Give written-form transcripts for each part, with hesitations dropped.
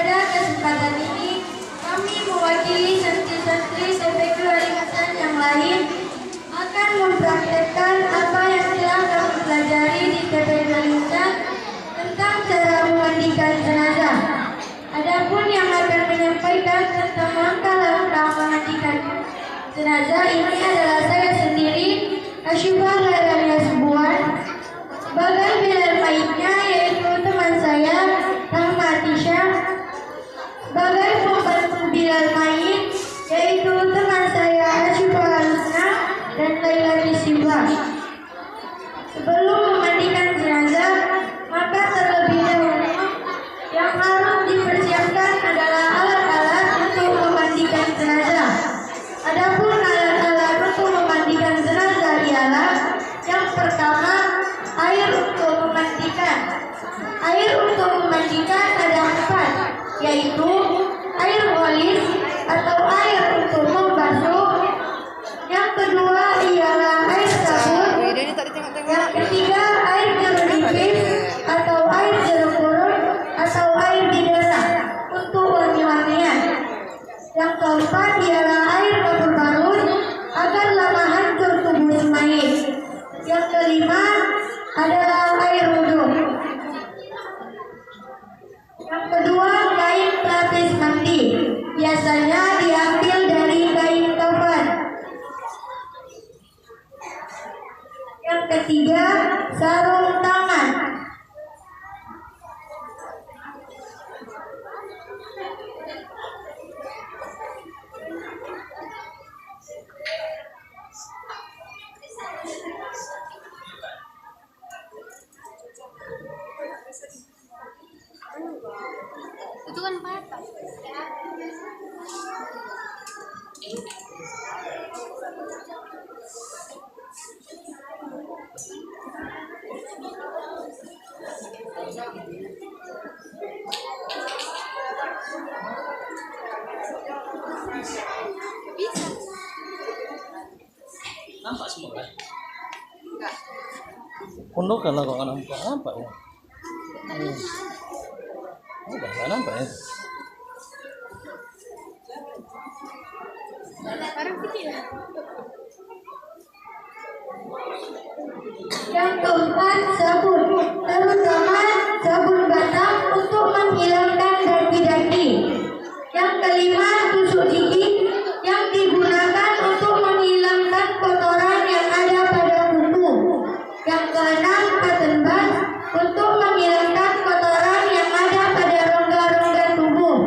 Pada kesempatan ini, kami mewakili santri-santri TPQ Hasan yang lain akan mempraktekkan apa yang telah kami pelajari di TPQ Hasan tentang cara memandikan jenazah. Adapun yang akan menyampaikan tentang langkah-langkah memandikan jenazah ini adalah saya sendiri, Asyifah Lailania Subuhan. Sebagai bilal maitnya yaitu teman saya, Rahmat Isya. Sebagai pembantu bilal mait yaitu teman saya, Asyifah Halusna dan Lailani Siwa. Sebelum memandikan jenazah, maka terlebih dahulu yang harus dipersiapkan adalah alat-alat untuk memandikan jenazah. Adapun alat-alat untuk memandikan jenazah ialah yang pertama, air untuk memandikan. Air untuk memandikan ada 4, yaitu air ghalis atau air untuk membasuh. Yang kedua ialah air sabun. Yang ketiga air jeruk nipis atau air jeruk purut atau air bidara untuk wangi-wangian. Yang keempat ialah air kapur barut agar lama hancur tubuh si mayit. Yang kelima adalah air wudhu. Yang kedua, kain pelapis mandi. Biasanya diambil dari kain kafan. Yang ketiga, sarung tangan. Itu kan apa? Bisa. Nampak semua kan? Enggak. Pondok kan kok nampak ya? Nggak nampak ya? Barang kecil. Yang keempat, sabun, terutama sabun batang untuk menghilangkan daki-daki. Yang kelima, tusuk gigi yang digunakan untuk menghilangkan kotoran yang ada pada kuku. Yang keenam, cotton bud untuk menghilangkan kotoran yang ada pada rongga-rongga tubuh.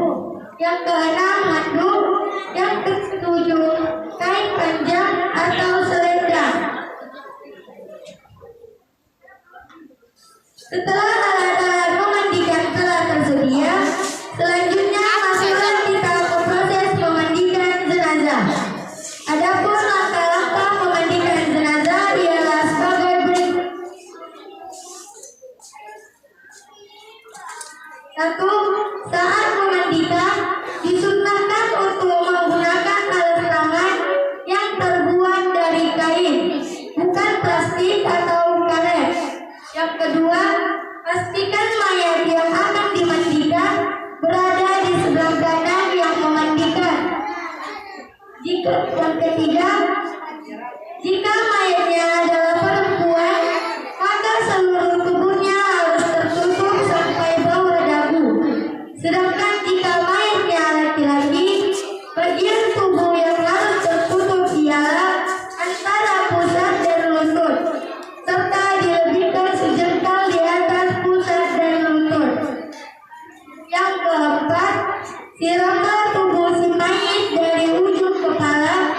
Yang keenam, handuk. Yang ketujuh, kain panjang atau selendang. Setelah alat-alat memandikan telah tersedia, selanjutnya masuklah kita ke proses memandikan jenazah. Adapun langkah-langkah memandikan jenazah ialah sebagai berikut. 1. Saat memandikan, disunahkan untuk menggunakan alat tangan yang terbuat dari kain, bukan plastik atau karet. Yang kedua, pastikan mayat yang akan dimandikan berada di sebelah kanan yang memandikan. Yang ketiga, jika mayatnya adalah perempuan, maka seluruh tubuhnya harus tertutup sampai bawah dagu. Sedangkan jika mayatnya laki-laki, bagian tubuh yang harus tertutup ialah antara pusat dan lutut, serta dilebihkan sejengkal di atas pusat dan lutut. Yang keempat, siramlah tubuh si mayit dari ujung kepala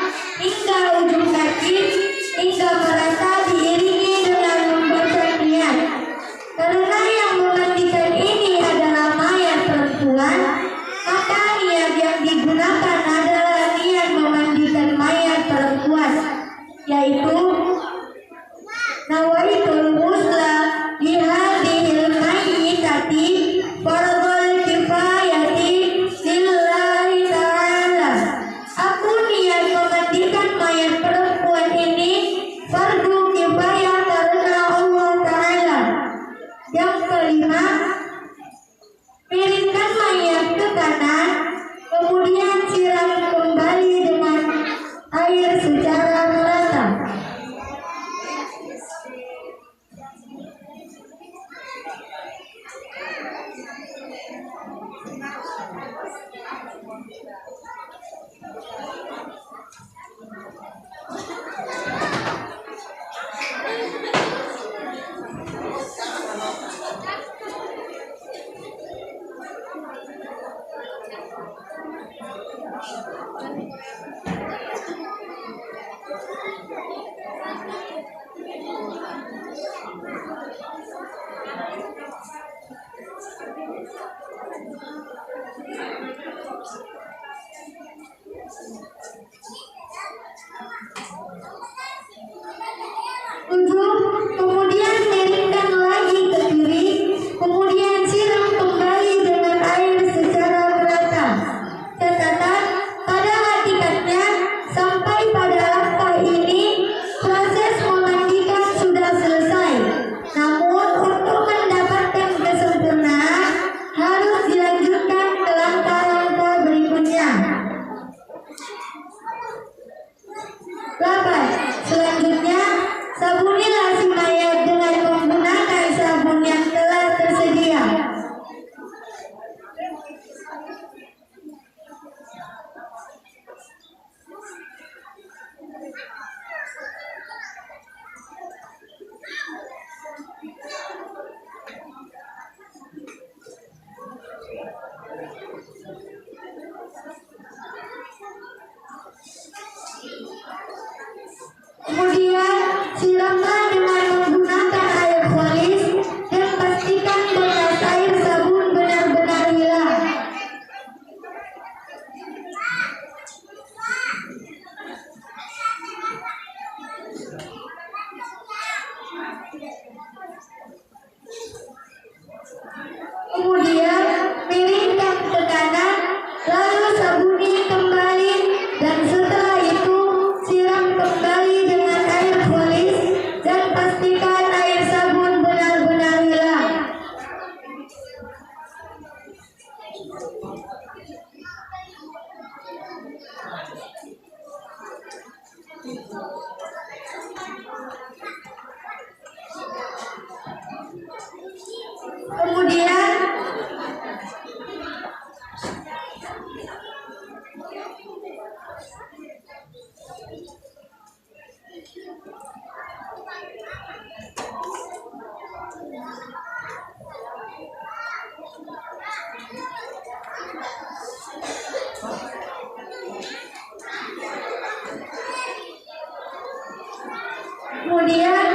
Kemudian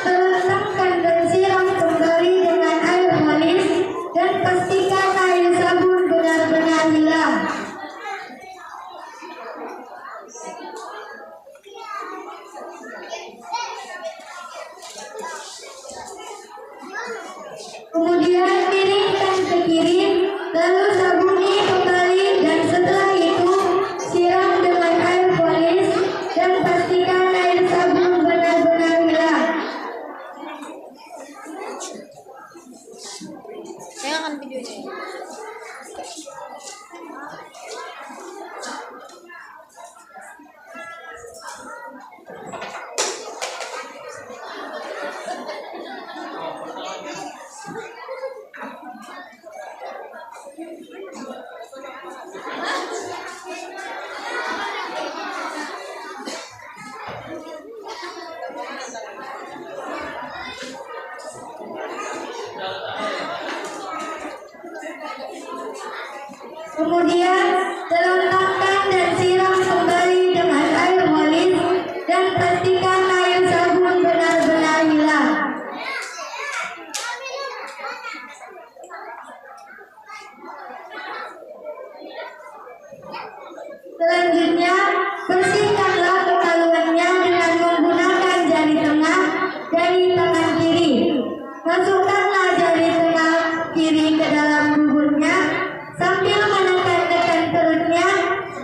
terentangkan dan siram kembali dengan air manis dan pastikan air sabun benar-benar hilang. Kemudian miringkan ke kiri, lalu sabuni kembali dan setelah itu siram dengan air manis dan pastikan air sabun benar-benar hilang. Saya akan videonya. Kemudian terentangkan dan siram kembali dengan air manis dan pastikan air sabun benar-benar hilang. Selanjutnya, bersihkanlah kemaluannya dengan menggunakan jari tengah dari tangan kiri. Masukkanlah jari tengah kiri ke dalam buburnya sambil menekan-nekan perutnya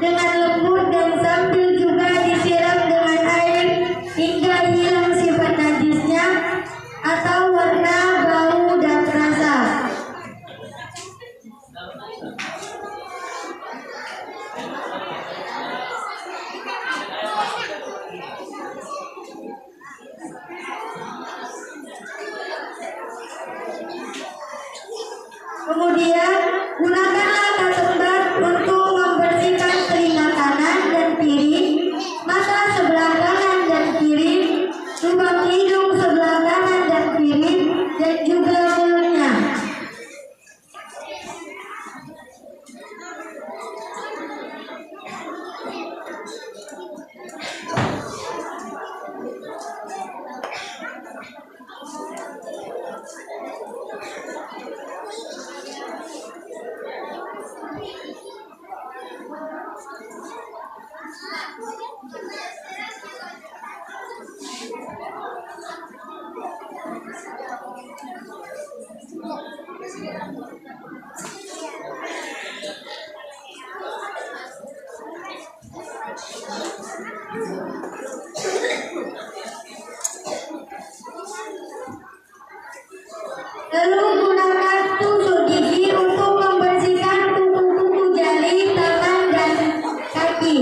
dengan lembut dan sambil juga disiram dengan air hingga hilang sifat najisnya atau warna, bau, dan rasa. Kemudian gunakanlah cotton bud untuk membersihkan telinga kanan dan kiri, mata sebelah kanan dan kiri, lubang hidung sebelah kanan dan kiri, dan juga mulutnya. Lalu gunakan tusuk gigi untuk membersihkan kuku-kuku jari, tangan, dan kaki.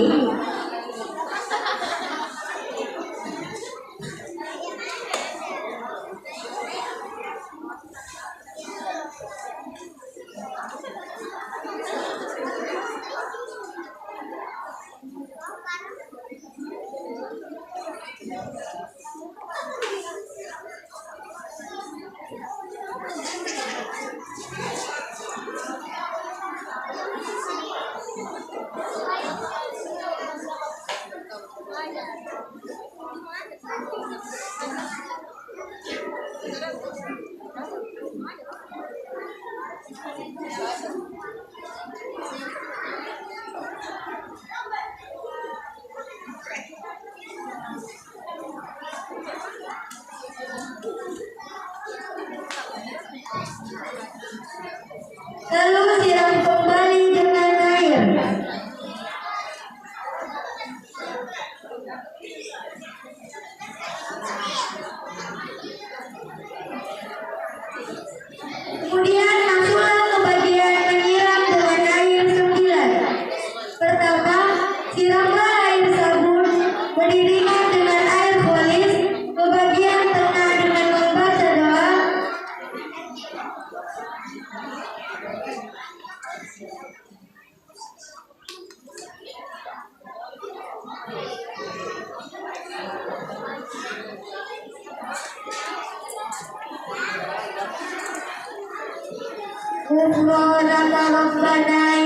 Lalu siram kembali dengan air. Kemudian masuklah ke bagian menyiram dengan air 9. Pertama, siramlah air sabun beriringan dengan air polis ke bagian tengah dengan membaca doa. Rabbana